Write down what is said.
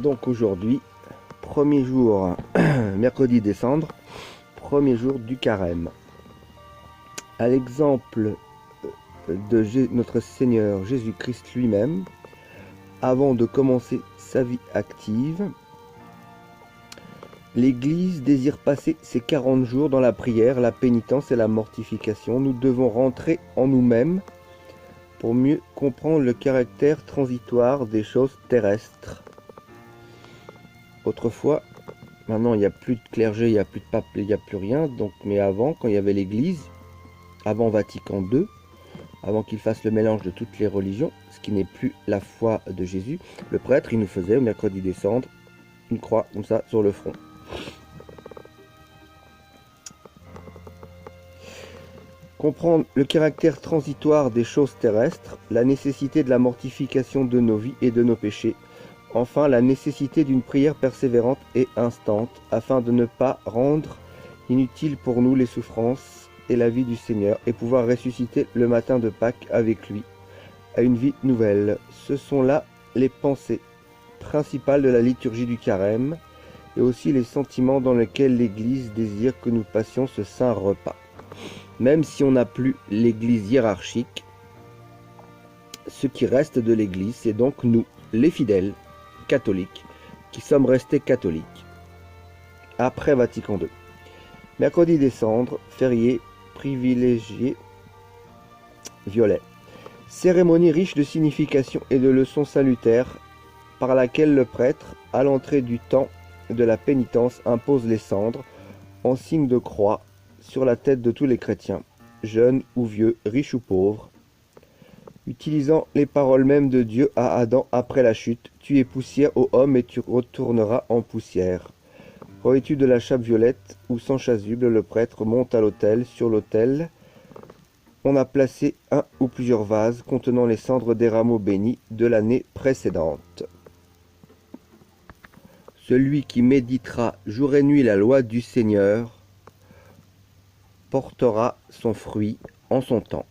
Donc aujourd'hui, premier jour, mercredi des cendres, premier jour du carême. À l'exemple de notre Seigneur Jésus-Christ lui-même, avant de commencer sa vie active, l'Église désire passer ces 40 jours dans la prière, la pénitence et la mortification. Nous devons rentrer en nous-mêmes pour mieux comprendre le caractère transitoire des choses terrestres. Autrefois, maintenant il n'y a plus de clergé, il n'y a plus de pape, il n'y a plus rien. Donc, mais avant, quand il y avait l'Église, avant Vatican II, avant qu'il fasse le mélange de toutes les religions, ce qui n'est plus la foi de Jésus, le prêtre, il nous faisait au mercredi des cendres une croix comme ça sur le front. Comprendre le caractère transitoire des choses terrestres, la nécessité de la mortification de nos vies et de nos péchés, enfin la nécessité d'une prière persévérante et instante, afin de ne pas rendre inutile pour nous les souffrances et la vie du Seigneur, et pouvoir ressusciter le matin de Pâques avec lui, à une vie nouvelle. Ce sont là les pensées principales de la liturgie du carême, et aussi les sentiments dans lesquels l'Église désire que nous passions ce saint repas. Même si on n'a plus l'Église hiérarchique, ce qui reste de l'Église, c'est donc nous, les fidèles catholiques, qui sommes restés catholiques. Après Vatican II. Mercredi des cendres, férié, privilégié, violet. Cérémonie riche de signification et de leçons salutaires, par laquelle le prêtre, à l'entrée du temps de la pénitence, impose les cendres, en signe de croix, sur la tête de tous les chrétiens, jeunes ou vieux, riches ou pauvres, utilisant les paroles mêmes de Dieu à Adam après la chute. Tu es poussière, ô homme, et tu retourneras en poussière. Revêtu de la chape violette ou sans chasuble, le prêtre monte à l'autel. Sur l'autel, on a placé un ou plusieurs vases contenant les cendres des rameaux bénis de l'année précédente. Celui qui méditera jour et nuit la loi du Seigneur portera son fruit en son temps.